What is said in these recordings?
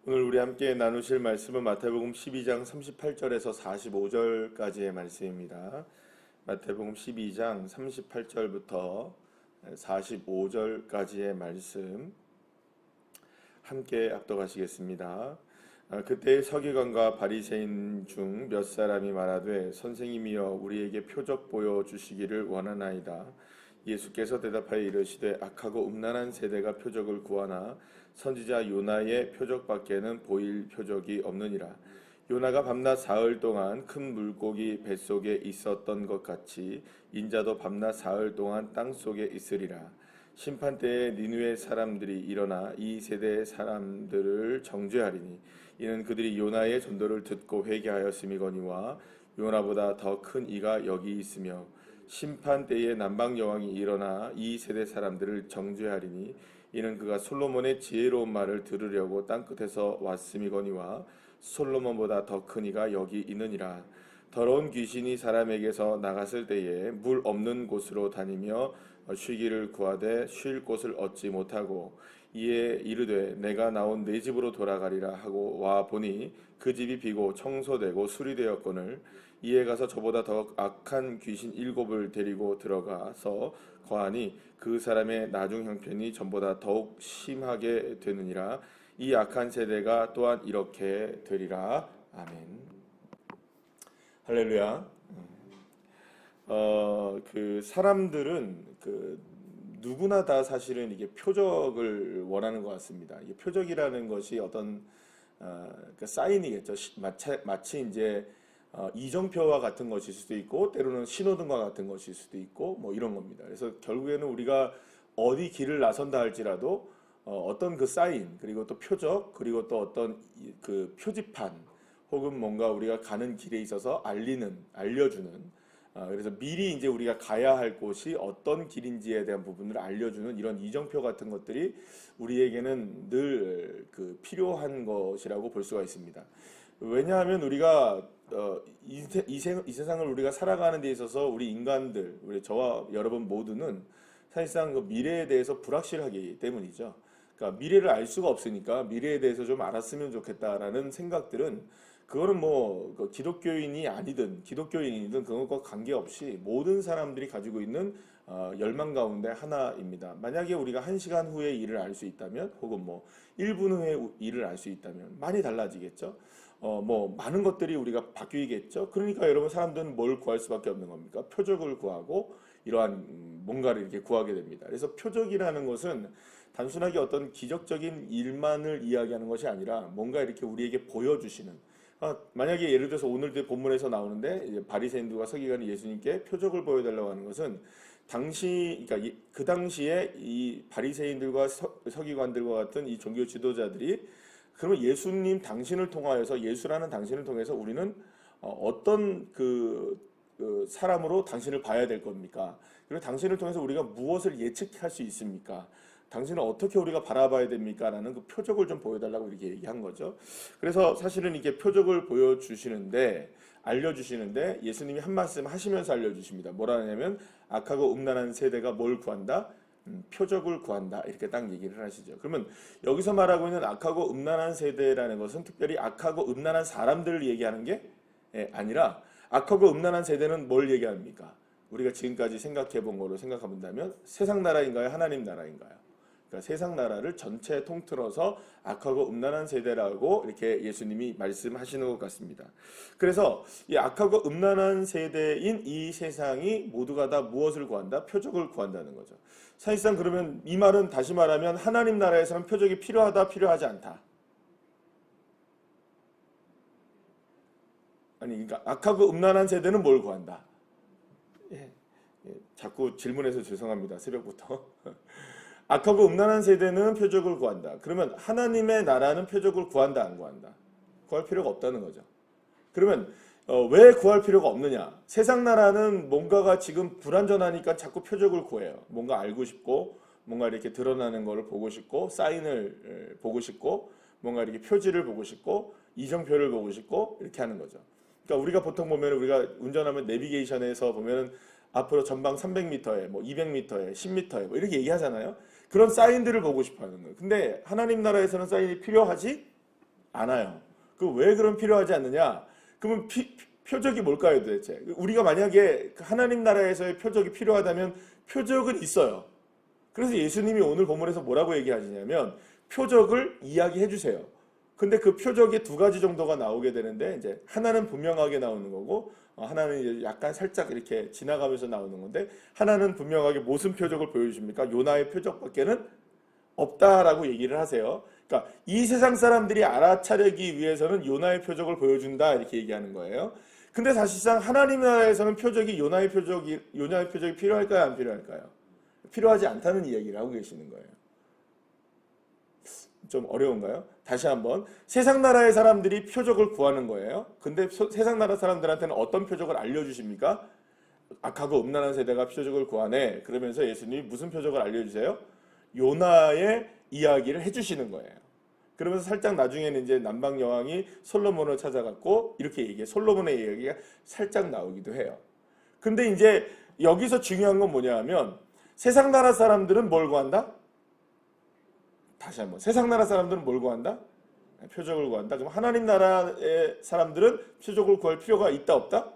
오늘 우리 함께 나누실 말씀은 마태복음 12장 38절에서 45절까지의 말씀입니다. 마태복음 12장 38절부터 45절까지의 말씀 함께 합독하시겠습니다. 그때 서기관과 바리새인 중 몇 사람이 말하되 선생님이여 우리에게 표적 보여주시기를 원하나이다. 예수께서 대답하여 이르시되 악하고 음란한 세대가 표적을 구하나 선지자 요나의 표적밖에는 보일 표적이 없느니라. 요나가 밤낮 사흘 동안 큰 물고기 뱃속에 있었던 것 같이 인자도 밤낮 사흘 동안 땅속에 있으리라. 심판때에 니느웨 사람들이 일어나 이 세대의 사람들을 정죄하리니 이는 그들이 요나의 전도를 듣고 회개하였음이거니와 요나보다 더 큰 이가 여기 있으며 심판때에 남방 여왕이 일어나 이 세대 사람들을 정죄하리니 이는 그가 솔로몬의 지혜로운 말을 들으려고 땅끝에서 왔음이거니와 솔로몬보다 더 큰 이가 여기 있느니라. 더러운 귀신이 사람에게서 나갔을 때에 물 없는 곳으로 다니며 쉬기를 구하되 쉴 곳을 얻지 못하고 이에 이르되 내가 나온 내 집으로 돌아가리라 하고 와 보니 그 집이 비고 청소되고 수리되었거늘 이에 가서 저보다 더 악한 귀신 7을 데리고 들어가서 거하니 그 사람의 나중 형편이 전보다 더욱 심하게 되느니라. 이 악한 세대가 또한 이렇게 되리라. 아멘. 할렐루야. 그 사람들은 누구나 다 사실은 이게 표적을 원하는 것 같습니다. 이게 표적이라는 것이 어떤 사인이겠죠. 마치 이제 이정표와 같은 것일 수도 있고 때로는 신호등과 같은 것일 수도 있고 뭐 이런 겁니다. 그래서 결국에는 우리가 어디 길을 나선다 할지라도 어떤 그 사인 그리고 또 표적 그리고 또 어떤 그 표지판 혹은 뭔가 우리가 가는 길에 있어서 알려주는 그래서 미리 이제 우리가 가야 할 곳이 어떤 길인지에 대한 부분을 알려주는 이런 이정표 같은 것들이 우리에게는 늘 필요한 것이라고 볼 수가 있습니다. 왜냐하면 우리가 이 세상을 우리가 살아가는 데 있어서 우리 인간들, 저와 여러분 모두는 사실상 그 미래에 대해서 불확실하기 때문이죠. 그러니까 미래를 알 수가 없으니까 미래에 대해서 좀 알았으면 좋겠다라는 생각들은 그거는 뭐 기독교인이 아니든 기독교인이든 그것과 관계없이 모든 사람들이 가지고 있는 열망 가운데 하나입니다. 만약에 우리가 1시간 후에 일을 알 수 있다면 혹은 뭐 1분 후에 일을 알 수 있다면 많이 달라지겠죠. 뭐 많은 것들이 우리가 바뀌겠죠. 그러니까 여러분 사람들은 뭘 구할 수밖에 없는 겁니까? 표적을 구하고 이러한 뭔가를 이렇게 구하게 됩니다. 그래서 표적이라는 것은 단순하게 어떤 기적적인 일만을 이야기하는 것이 아니라 뭔가 이렇게 우리에게 보여주시는 만약에 예를 들어서 오늘도 본문에서 나오는데 바리새인들과 서기관이 예수님께 표적을 보여달라고 하는 것은 그러니까 그 당시에 이 바리새인들과 서기관들과 같은 이 종교 지도자들이 그러면 예수님 당신을 통하여서 예수라는 당신을 통해서 우리는 어떤 사람으로 당신을 봐야 될 겁니까? 그리고 당신을 통해서 우리가 무엇을 예측할 수 있습니까? 당신은 어떻게 우리가 바라봐야 됩니까? 라는 그 표적을 좀 보여달라고 이렇게 얘기한 거죠. 그래서 사실은 이게 표적을 알려주시는데 예수님이 한 말씀 하시면서 알려주십니다. 뭐라 하냐면 악하고 음란한 세대가 뭘 구한다? 표적을 구한다. 이렇게 딱 얘기를 하시죠. 그러면 여기서 말하고 있는 악하고 음란한 세대라는 것은 특별히 악하고 음란한 사람들을 얘기하는 게 아니라 악하고 음란한 세대는 뭘 얘기합니까? 우리가 지금까지 생각해 본 거로 생각해본다면 세상 나라인가요? 하나님 나라인가요? 그러니까 세상 나라를 전체 통틀어서 악하고 음란한 세대라고 이렇게 예수님이 말씀하시는 것 같습니다. 그래서 이 악하고 음란한 세대인 이 세상이 모두가 다 무엇을 구한다? 표적을 구한다는 거죠. 사실상 그러면 이 말은 다시 말하면 하나님 나라에서는 표적이 필요하다, 필요하지 않다. 그러니까 악하고 음란한 세대는 뭘 구한다? 자꾸 질문해서 죄송합니다. 새벽부터. 악하고 음란한 세대는 표적을 구한다. 그러면 하나님의 나라는 표적을 구한다, 안 구한다? 구할 필요가 없다는 거죠. 그러면 왜 구할 필요가 없느냐? 세상 나라는 뭔가가 지금 불완전하니까 자꾸 표적을 구해요. 뭔가 알고 싶고 뭔가 이렇게 드러나는 것을 보고 싶고 사인을 보고 싶고 뭔가 이렇게 표지를 보고 싶고 이정표를 보고 싶고 이렇게 하는 거죠. 그러니까 우리가 보통 보면 우리가 운전하면 내비게이션에서 보면은 앞으로 전방 300m에 뭐 200m에 10m에 뭐 이렇게 얘기하잖아요. 그런 사인들을 보고 싶어 하는 거예요. 근데 하나님 나라에서는 사인이 필요하지 않아요. 그 왜 그럼 필요하지 않느냐? 그러면 표적이 뭘까요, 도대체? 우리가 만약에 하나님 나라에서의 표적이 필요하다면 표적은 있어요. 그래서 예수님이 오늘 본문에서 뭐라고 얘기하시냐면 표적을 이야기해 주세요. 근데 그 표적이 두 가지 정도가 나오게 되는데 이제 하나는 분명하게 나오는 거고 하나는 이제 약간 살짝 이렇게 지나가면서 나오는 건데 하나는 분명하게 무슨 표적을 보여주십니까? 요나의 표적밖에는 없다라고 얘기를 하세요. 그러니까 이 세상 사람들이 알아차리기 위해서는 요나의 표적을 보여준다 이렇게 얘기하는 거예요. 근데 사실상 하나님 나라에서는 요나의 표적이 필요할까요, 안 필요할까요? 필요하지 않다는 이야기를 하고 계시는 거예요. 좀 어려운가요? 다시 한번. 세상 나라의 사람들이 표적을 구하는 거예요. 근데 세상 나라 사람들한테는 어떤 표적을 알려주십니까? 악하고 음란한 세대가 표적을 구하네. 그러면서 예수님이 무슨 표적을 알려주세요? 요나의 이야기를 해주시는 거예요. 그러면서 살짝 나중에는 이제 남방 여왕이 솔로몬을 찾아갔고 이렇게 얘기해. 솔로몬의 이야기가 살짝 나오기도 해요. 근데 이제 여기서 중요한 건 뭐냐 하면 세상 나라 사람들은 뭘 구한다? 다시 한번. 세상 나라 사람들은 뭘 구한다? 표적을 구한다. 그럼 하나님 나라의 사람들은 표적을 구할 필요가 있다 없다?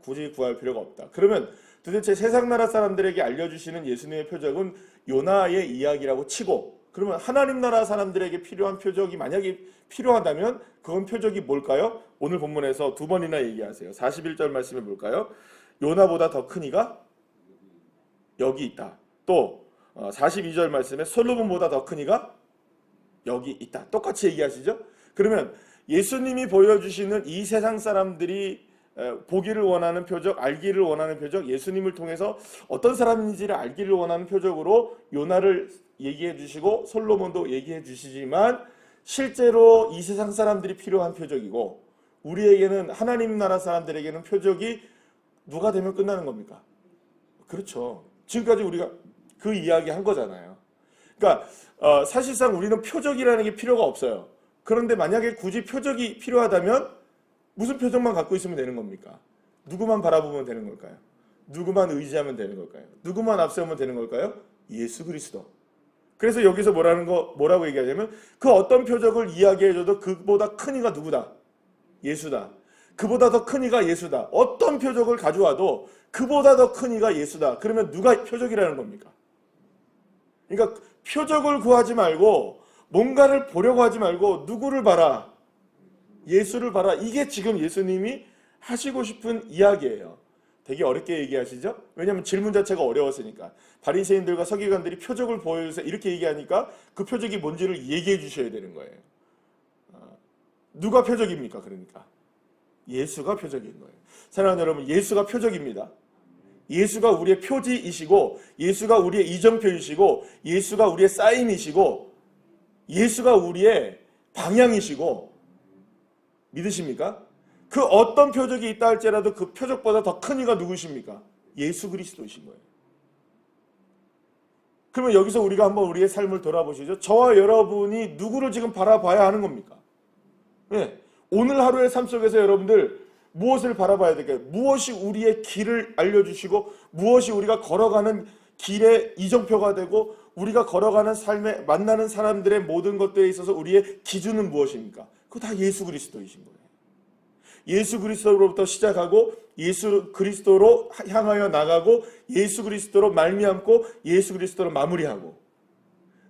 굳이 구할 필요가 없다. 그러면 도대체 세상 나라 사람들에게 알려주시는 예수님의 표적은 요나의 이야기라고 치고 그러면 하나님 나라 사람들에게 필요한 표적이 만약에 필요하다면 그건 표적이 뭘까요? 오늘 본문에서 두 번이나 얘기하세요. 41절 말씀에 볼까요? 요나보다 더 큰 이가 여기 있다. 또 42절 말씀에 솔로몬보다 더 큰 이가 여기 있다. 똑같이 얘기하시죠? 그러면 예수님이 보여주시는 이 세상 사람들이 보기를 원하는 표적, 알기를 원하는 표적, 예수님을 통해서 어떤 사람인지를 알기를 원하는 표적으로 요나를 얘기해 주시고 솔로몬도 얘기해 주시지만 실제로 이 세상 사람들이 필요한 표적이고 우리에게는 하나님 나라 사람들에게는 표적이 누가 되면 끝나는 겁니까? 그렇죠. 지금까지 우리가 그 이야기 한 거잖아요. 그러니까 사실상 우리는 표적이라는 게 필요가 없어요. 그런데 만약에 굳이 표적이 필요하다면 무슨 표적만 갖고 있으면 되는 겁니까? 누구만 바라보면 되는 걸까요? 누구만 의지하면 되는 걸까요? 누구만 앞세우면 되는 걸까요? 예수 그리스도. 그래서 여기서 뭐라고 얘기하냐면 그 어떤 표적을 이야기해줘도 그보다 큰 이가 누구다? 예수다. 그보다 더 큰 이가 예수다. 어떤 표적을 가져와도 그보다 더 큰 이가 예수다. 그러면 누가 표적이라는 겁니까? 그러니까 표적을 구하지 말고 뭔가를 보려고 하지 말고 누구를 봐라? 예수를 봐라. 이게 지금 예수님이 하시고 싶은 이야기예요. 되게 어렵게 얘기하시죠? 왜냐하면 질문 자체가 어려웠으니까. 바리새인들과 서기관들이 표적을 보여주세요. 이렇게 얘기하니까 그 표적이 뭔지를 얘기해 주셔야 되는 거예요. 누가 표적입니까? 그러니까 예수가 표적인 거예요. 사랑하는 여러분, 예수가 표적입니다. 예수가 우리의 표지이시고 예수가 우리의 이정표이시고 예수가 우리의 사인이시고 예수가 우리의 방향이시고 믿으십니까? 그 어떤 표적이 있다 할지라도 그 표적보다 더 큰 이가 누구십니까? 예수 그리스도이신 거예요. 그러면 여기서 우리가 한번 우리의 삶을 돌아보시죠. 저와 여러분이 누구를 지금 바라봐야 하는 겁니까? 네. 오늘 하루의 삶 속에서 여러분들 무엇을 바라봐야 될까요? 무엇이 우리의 길을 알려주시고 무엇이 우리가 걸어가는 길의 이정표가 되고 우리가 걸어가는 삶에 만나는 사람들의 모든 것들에 있어서 우리의 기준은 무엇입니까? 그거 다 예수 그리스도이신 거예요. 예수 그리스도로부터 시작하고 예수 그리스도로 향하여 나가고 예수 그리스도로 말미암고 예수 그리스도로 마무리하고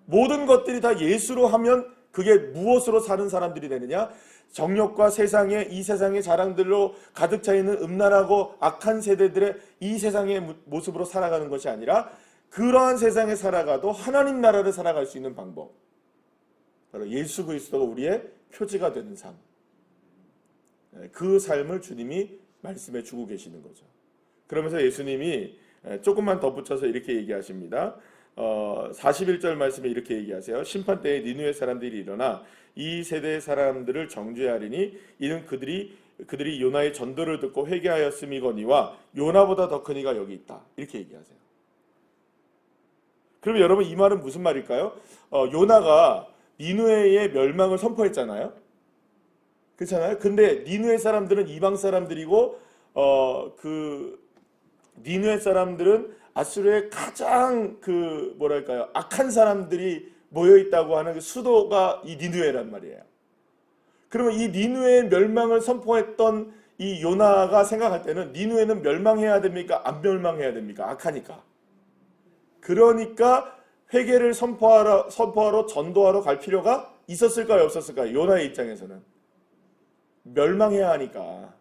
모든 것들이 다 예수로 하면 그게 무엇으로 사는 사람들이 되느냐? 정욕과 이 세상의 자랑들로 가득 차 있는 음란하고 악한 세대들의 이 세상의 모습으로 살아가는 것이 아니라 그러한 세상에 살아가도 하나님 나라를 살아갈 수 있는 방법. 바로 예수 그리스도가 우리의 표지가 되는 삶. 그 삶을 주님이 말씀해 주고 계시는 거죠. 그러면서 예수님이 조금만 덧붙여서 이렇게 얘기하십니다. 41절 말씀에 이렇게 얘기하세요. 심판때에 니느웨 사람들이 일어나 이 세대의 사람들을 정죄하리니 이는 그들이 요나의 전도를 듣고 회개하였음이거니와 요나보다 더 큰 이가 여기 있다. 이렇게 얘기하세요. 그러면 여러분 이 말은 무슨 말일까요? 요나가 니느웨의 멸망을 선포했잖아요. 그렇잖아요. 근데 니느웨 사람들은 이방 사람들이고 니느웨 사람들은 아수르의 가장 악한 사람들이 모여 있다고 하는 그 수도가 이 니느웨란 말이에요. 그러면 이 니느웨의 멸망을 선포했던 이 요나가 생각할 때는 니느웨는 멸망해야 됩니까? 안 멸망해야 됩니까? 악하니까. 그러니까 회개를 선포하러 전도하러 갈 필요가 있었을까요? 없었을까요? 요나의 입장에서는 멸망해야 하니까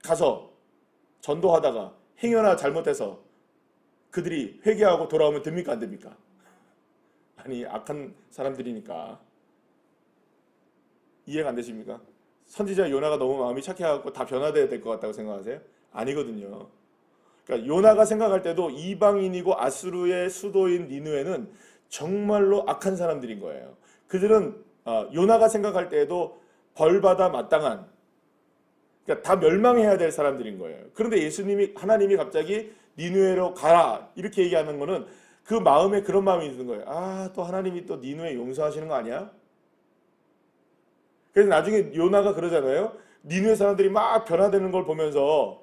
가서 전도하다가 행여나 잘못해서 그들이 회개하고 돌아오면 됩니까? 안 됩니까? 아니, 악한 사람들이니까. 이해가 안 되십니까? 선지자 요나가 너무 마음이 착해갖고 다 변화돼야 될 것 같다고 생각하세요? 아니거든요. 그러니까 요나가 생각할 때도 이방인이고 아수르의 수도인 니느웨는 정말로 악한 사람들인 거예요. 그들은 요나가 생각할 때에도 벌받아 마땅한, 그러니까 다 멸망해야 될 사람들인 거예요. 그런데 하나님이 갑자기 니느웨로 가라 이렇게 얘기하는 거는 그 마음에 그런 마음이 있는 거예요. 아, 또 하나님이 또 니느웨 용서하시는 거 아니야? 그래서 나중에 요나가 그러잖아요. 니느웨 사람들이 막 변화되는 걸 보면서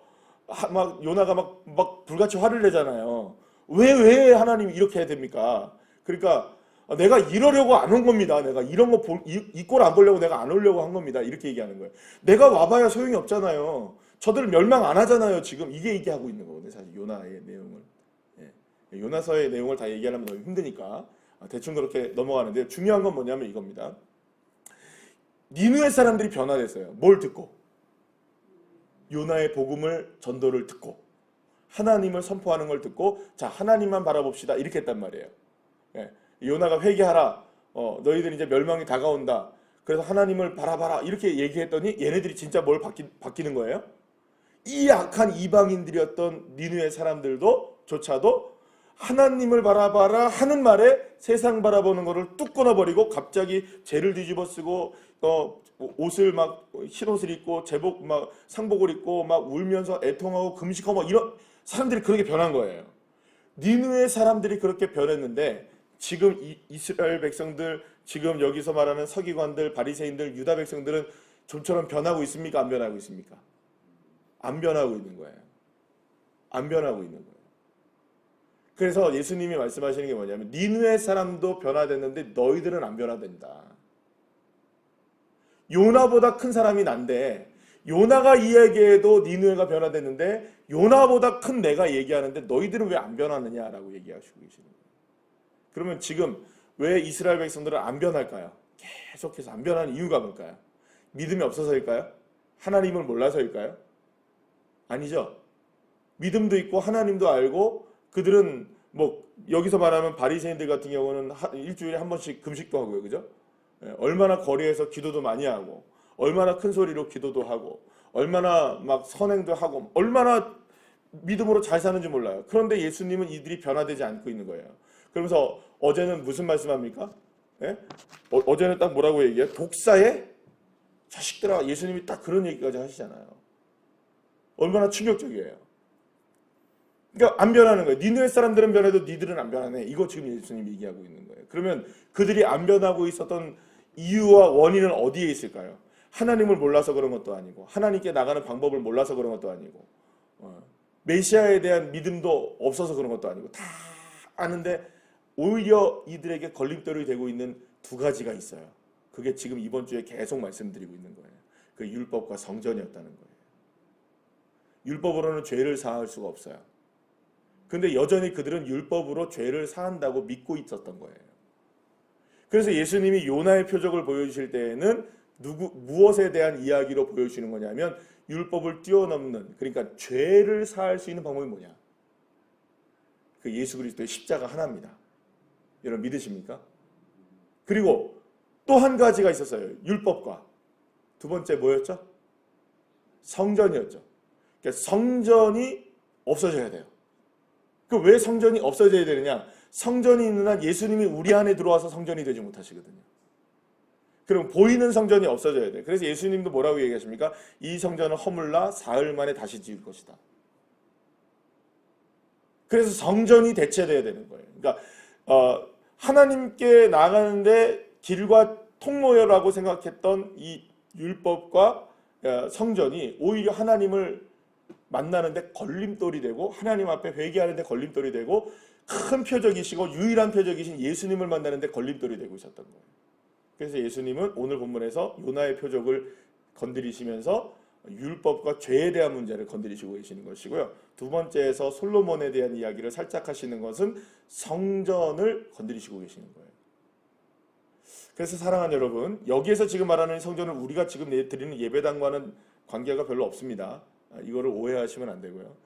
막 요나가 막 불같이 화를 내잖아요. 왜 하나님이 이렇게 해야 됩니까? 그러니까 내가 이러려고 안 온 겁니다. 내가 이런 거 이 꼴 안 보려고 내가 안 오려고 한 겁니다. 이렇게 얘기하는 거예요. 내가 와봐야 소용이 없잖아요. 저들 멸망 안 하잖아요. 지금 이게 얘기하고 있는 거거든요. 사실 요나의 내용을. 예. 요나서의 내용을 다 얘기하려면 너무 힘드니까 대충 그렇게 넘어가는데 중요한 건 뭐냐면 이겁니다. 니느웨 사람들이 변화됐어요. 뭘 듣고? 요나의 복음을 전도를 듣고 하나님을 선포하는 걸 듣고 자 하나님만 바라봅시다 이렇게 했단 말이에요. 예. 요나가 회개하라. 너희들 이제 멸망이 다가온다. 그래서 하나님을 바라봐라 이렇게 얘기했더니 얘네들이 진짜 뭘 바뀌는 거예요? 이 악한 이방인들이었던 니느웨 사람들도 조차도 하나님을 바라봐라 하는 말에 세상 바라보는 거를 뚝 끊어버리고 갑자기 죄를 뒤집어 쓰고 옷을 막 흰옷을 입고 제복 막 상복을 입고 막 울면서 애통하고 금식하고 막 이런 사람들이 그렇게 변한 거예요. 니느웨 사람들이 그렇게 변했는데 지금 이스라엘 백성들 지금 여기서 말하는 서기관들 바리새인들 유다 백성들은 좀처럼 변하고 있습니까? 안 변하고 있습니까? 안 변하고 있는 거예요. 안 변하고 있는 거예요. 그래서 예수님이 말씀하시는 게 뭐냐면 니느웨 사람도 변화됐는데 너희들은 안 변화된다. 요나보다 큰 사람이 난데 요나가 이야기해도 니느웨가 변화됐는데 요나보다 큰 내가 얘기하는데 너희들은 왜 안 변하느냐라고 얘기하시고 계시는 거예요. 그러면 지금 왜 이스라엘 백성들은 안 변할까요? 계속해서 안 변하는 이유가 뭘까요? 믿음이 없어서일까요? 하나님을 몰라서일까요? 아니죠. 믿음도 있고 하나님도 알고 그들은 뭐 여기서 말하면 바리새인들 같은 경우는 일주일에 한 번씩 금식도 하고요. 그죠? 얼마나 거리에서 기도도 많이 하고 얼마나 큰 소리로 기도도 하고 얼마나 막 선행도 하고 얼마나 믿음으로 잘 사는지 몰라요. 그런데 예수님은 이들이 변화되지 않고 있는 거예요. 그러면서 어제는 무슨 말씀합니까? 예? 어제는 딱 뭐라고 얘기해요? 독사의 자식들아. 예수님이 딱 그런 얘기까지 하시잖아요. 얼마나 충격적이에요. 그러니까 안 변하는 거예요. 니느웨 사람들은 변해도 니들은 안 변하네. 이거 지금 예수님이 얘기하고 있는 거예요. 그러면 그들이 안 변하고 있었던 이유와 원인은 어디에 있을까요? 하나님을 몰라서 그런 것도 아니고 하나님께 나가는 방법을 몰라서 그런 것도 아니고 메시아에 대한 믿음도 없어서 그런 것도 아니고 다 아는데 오히려 이들에게 걸림돌이 되고 있는 두 가지가 있어요. 그게 지금 이번 주에 계속 말씀드리고 있는 거예요. 그 율법과 성전이었다는 거예요. 율법으로는 죄를 사할 수가 없어요. 근데 여전히 그들은 율법으로 죄를 사한다고 믿고 있었던 거예요. 그래서 예수님이 요나의 표적을 보여주실 때에는 무엇에 대한 이야기로 보여주시는 거냐면 율법을 뛰어넘는, 그러니까 죄를 사할 수 있는 방법이 뭐냐? 그 예수 그리스도의 십자가 하나입니다. 여러분 믿으십니까? 그리고 또 한 가지가 있었어요. 율법과 두 번째 뭐였죠? 성전이었죠. 그러니까 성전이 없어져야 돼요. 그 왜 성전이 없어져야 되느냐? 성전이 있는 한 예수님이 우리 안에 들어와서 성전이 되지 못하시거든요. 그럼 보이는 성전이 없어져야 돼요. 그래서 예수님도 뭐라고 얘기하십니까? 이 성전은 허물나 사흘 만에 다시 지을 것이다. 그래서 성전이 대체돼야 되는 거예요. 그러니까 하나님께 나가는데 길과 통로라고 생각했던 이 율법과 성전이 오히려 하나님을 만나는데 걸림돌이 되고 하나님 앞에 회개하는데 걸림돌이 되고 큰 표적이시고 유일한 표적이신 예수님을 만나는데 걸림돌이 되고 있었던 거예요. 그래서 예수님은 오늘 본문에서 요나의 표적을 건드리시면서 율법과 죄에 대한 문제를 건드리시고 계시는 것이고요. 두 번째에서 솔로몬에 대한 이야기를 살짝 하시는 것은 성전을 건드리시고 계시는 거예요. 그래서 사랑하는 여러분, 여기에서 지금 말하는 성전은 우리가 지금 드리는 예배당과는 관계가 별로 없습니다. 이거를 오해하시면 안 되고요.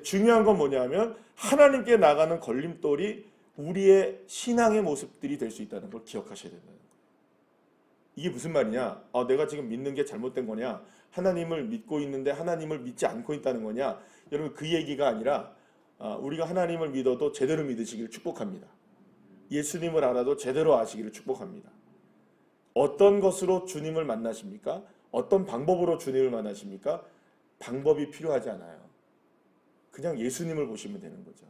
중요한 건 뭐냐면 하나님께 나가는 걸림돌이 우리의 신앙의 모습들이 될 수 있다는 걸 기억하셔야 된다는 거예요. 이게 무슨 말이냐? 내가 지금 믿는 게 잘못된 거냐? 하나님을 믿고 있는데 하나님을 믿지 않고 있다는 거냐? 여러분, 그 얘기가 아니라 우리가 하나님을 믿어도 제대로 믿으시기를 축복합니다. 예수님을 알아도 제대로 아시기를 축복합니다. 어떤 것으로 주님을 만나십니까? 어떤 방법으로 주님을 만나십니까? 방법이 필요하지 않아요. 그냥 예수님을 보시면 되는 거죠.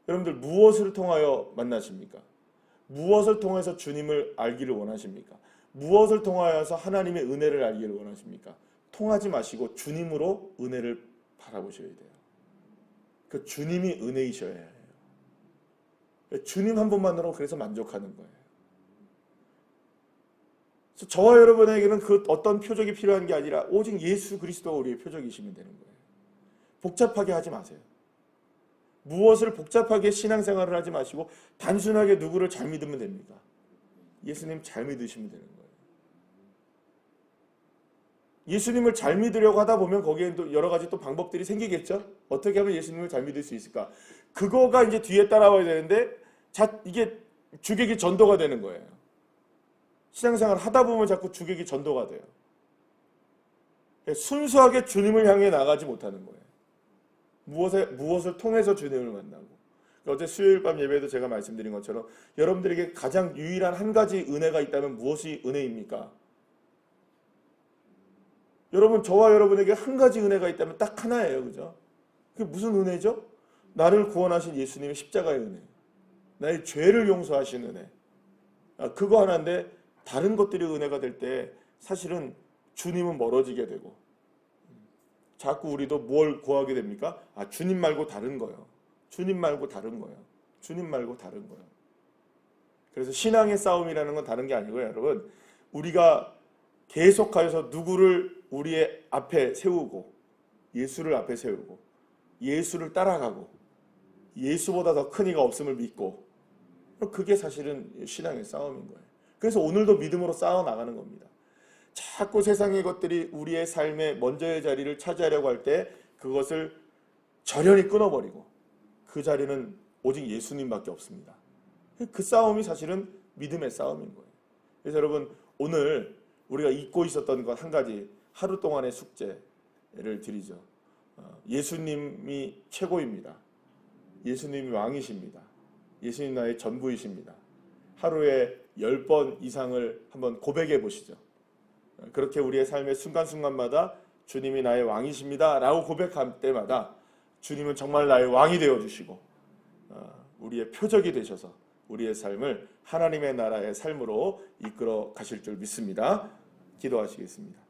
여러분들 무엇을 통하여 만나십니까? 무엇을 통해서 주님을 알기를 원하십니까? 무엇을 통하여서 하나님의 은혜를 알기를 원하십니까? 통하지 마시고 주님으로 은혜를 바라보셔야 돼요. 그 주님이 은혜이셔야 해요. 주님 한 분만으로 그래서 만족하는 거예요. 그래서 저와 여러분에게는 그 어떤 표적이 필요한 게 아니라 오직 예수 그리스도가 우리의 표적이시면 되는 거예요. 복잡하게 하지 마세요. 무엇을 복잡하게 신앙생활을 하지 마시고 단순하게 누구를 잘 믿으면 됩니다. 예수님 잘 믿으시면 되는 거예요. 예수님을 잘 믿으려고 하다 보면 거기에 또 여러 가지 또 방법들이 생기겠죠. 어떻게 하면 예수님을 잘 믿을 수 있을까? 그거가 이제 뒤에 따라와야 되는데 이게 주객이 전도가 되는 거예요. 신앙생활 하다 보면 자꾸 주객이 전도가 돼요. 순수하게 주님을 향해 나가지 못하는 거예요. 무엇을 통해서 주님을 만나고. 어제 수요일 밤 예배에도 제가 말씀드린 것처럼 여러분들에게 가장 유일한 한 가지 은혜가 있다면 무엇이 은혜입니까? 여러분, 저와 여러분에게 한 가지 은혜가 있다면 딱 하나예요. 그죠? 그게 무슨 은혜죠? 나를 구원하신 예수님의 십자가의 은혜. 나의 죄를 용서하신 은혜. 그거 하나인데 다른 것들이 은혜가 될 때 사실은 주님은 멀어지게 되고 자꾸 우리도 뭘 구하게 됩니까? 주님 말고 다른 거요. 주님 말고 다른 거요. 주님 말고 다른 거요. 그래서 신앙의 싸움이라는 건 다른 게 아니고요. 여러분, 우리가 계속하여서 누구를 우리의 앞에 세우고 예수를 앞에 세우고 예수를 따라가고 예수보다 더 큰 이가 없음을 믿고 그게 사실은 신앙의 싸움인 거예요. 그래서 오늘도 믿음으로 싸워나가는 겁니다. 자꾸 세상의 것들이 우리의 삶의 먼저의 자리를 차지하려고 할 때 그것을 절연히 끊어버리고 그 자리는 오직 예수님밖에 없습니다. 그 싸움이 사실은 믿음의 싸움인 거예요. 그래서 여러분, 오늘 우리가 잊고 있었던 것 한 가지, 하루 동안의 숙제를 드리죠. 예수님이 최고입니다. 예수님이 왕이십니다. 예수님 나의 전부이십니다. 하루에 10번 이상을 한번 고백해 보시죠. 그렇게 우리의 삶의 순간순간마다 주님이 나의 왕이십니다 라고 고백할 때마다 주님은 정말 나의 왕이 되어주시고 우리의 표적이 되셔서 우리의 삶을 하나님의 나라의 삶으로 이끌어 가실 줄 믿습니다. 기도하시겠습니다.